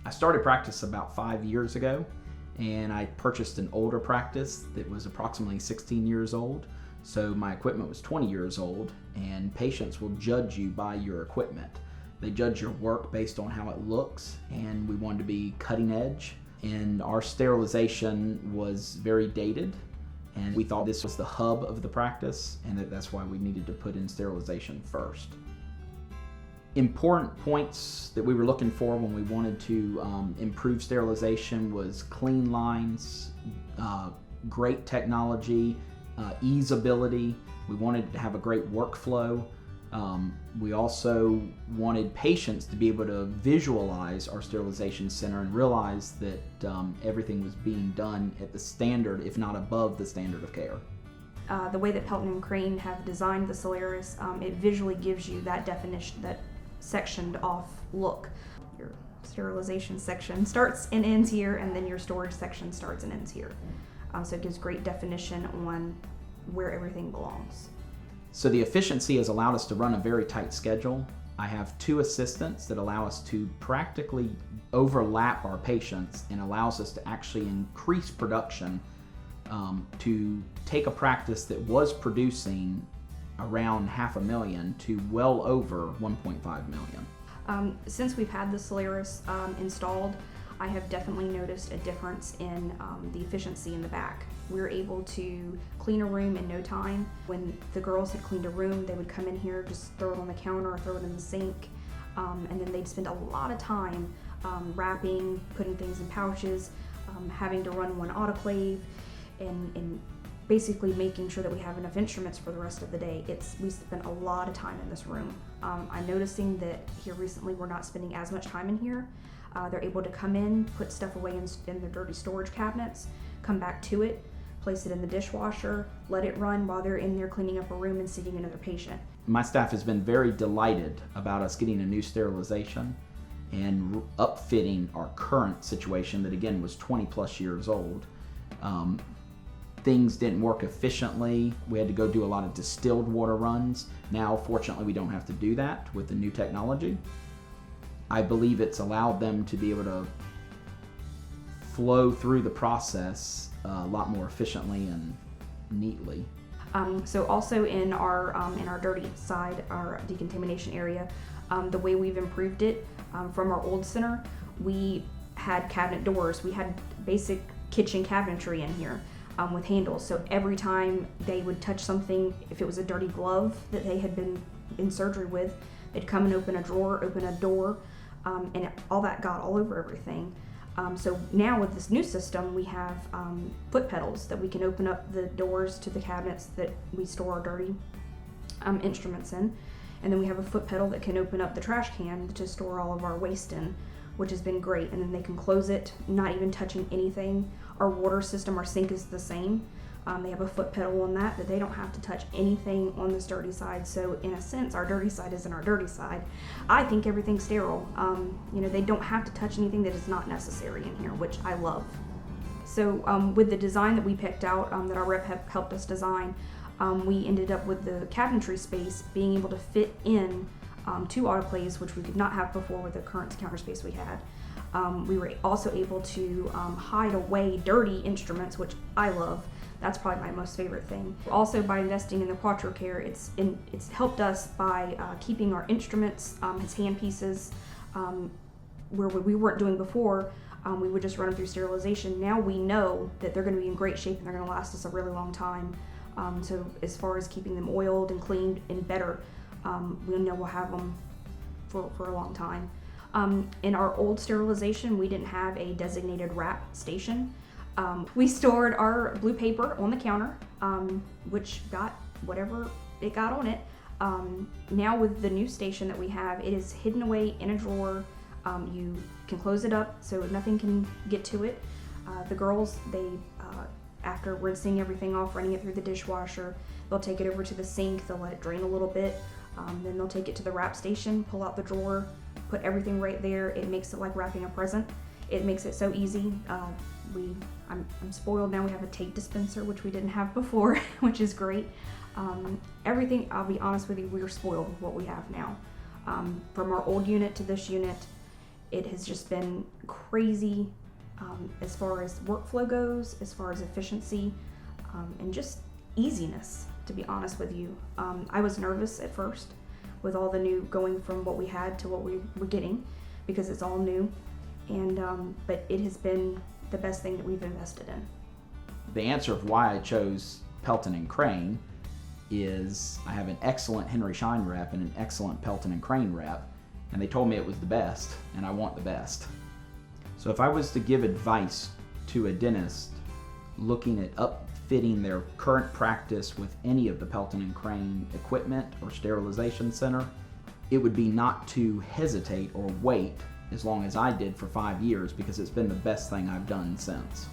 I started practice about 5 years ago, and I purchased an older practice that was approximately 16 years old. So my equipment was 20 years old, and patients will judge you by your equipment. They judge your work based on how it looks, and we wanted to be cutting edge. And our sterilization was very dated, and we thought this was the hub of the practice, and that's why we needed to put in sterilization first. Important points that we were looking for when we wanted to improve sterilization was clean lines, great technology, easeability. We wanted to have a great workflow. We also wanted patients to be able to visualize our sterilization center and realize that everything was being done at the standard, if not above the standard of care. The way that Pelton and Crane have designed the Solaris, it visually gives you that definition, that sectioned off look. Your sterilization section starts and ends here, and then your storage section starts and ends here. So it gives great definition on where everything belongs. So the efficiency has allowed us to run a very tight schedule. I have 2 assistants that allow us to practically overlap our patients and allows us to actually increase production to take a practice that was producing around $500,000 to well over $1.5 million. Since we've had the Solaris installed, I have definitely noticed a difference in the efficiency in the back. We were able to clean a room in no time. When the girls had cleaned a room, they would come in here, just throw it on the counter or throw it in the sink, and then they'd spend a lot of time wrapping, putting things in pouches, having to run one autoclave, and basically making sure that we have enough instruments for the rest of the day. We spent a lot of time in this room. I'm noticing that here recently we're not spending as much time in here. They're able to come in, put stuff away in their dirty storage cabinets, come back to it, place it in the dishwasher, let it run while they're in there cleaning up a room and seeing another patient. My staff has been very delighted about us getting a new sterilization and upfitting our current situation that again was 20 plus years old. Things didn't work efficiently. We had to go do a lot of distilled water runs. Now, fortunately, we don't have to do that with the new technology. I believe it's allowed them to be able to flow through the process a lot more efficiently and neatly. So also in our dirty side, our decontamination area, the way we've improved it from our old center, we had cabinet doors. We had basic kitchen cabinetry in here with handles. So every time they would touch something, if it was a dirty glove that they had been in surgery with, they'd come and open a drawer, open a door, and all that got all over everything. So now with this new system, we have foot pedals that we can open up the doors to the cabinets that we store our dirty instruments in. And then we have a foot pedal that can open up the trash can to store all of our waste in, which has been great. And then they can close it, not even touching anything. Our water system, our sink is the same. They have a foot pedal on that they don't have to touch anything on this dirty side. So in a sense, our dirty side isn't our dirty side. I think everything's sterile. They don't have to touch anything that is not necessary in here, which I love. So with the design that we picked out, that our rep helped us design, we ended up with the cabinetry space being able to fit in 2 autoclaves, which we did not have before with the current counter space we had. We were also able to hide away dirty instruments, which I love. That's probably my most favorite thing. Also, by investing in the Quattro Care, it's helped us by keeping our instruments, its hand pieces, where we weren't doing before. We would just run them through sterilization. Now we know that they're going to be in great shape and they're going to last us a really long time. So as far as keeping them oiled and cleaned and better, we know we'll have them for a long time. In our old sterilization, we didn't have a designated wrap station. We stored our blue paper on the counter, which got whatever it got on it. Now with the new station that we have, it is hidden away in a drawer. You can close it up so nothing can get to it. The girls, after rinsing everything off, running it through the dishwasher, they'll take it over to the sink, they'll let it drain a little bit, then they'll take it to the wrap station, pull out the drawer, put everything right there. It makes it like wrapping a present. It makes it so easy. I'm spoiled now. We have a tape dispenser, which we didn't have before, which is great. Everything, I'll be honest with you, we're spoiled with what we have now. From our old unit to this unit, It has just been crazy as far as workflow goes, as far as efficiency, and just easiness, to be honest with you. I was nervous at first with all the new, going from what we had to what we were getting, because it's all new, and but it has been the best thing that we've invested in. The answer of why I chose Pelton and Crane is I have an excellent Henry Schein rep and an excellent Pelton and Crane rep, and they told me it was the best, and I want the best. So if I was to give advice to a dentist looking at upfitting their current practice with any of the Pelton and Crane equipment or sterilization center, it would be not to hesitate or wait as long as I did for 5 years, because it's been the best thing I've done since.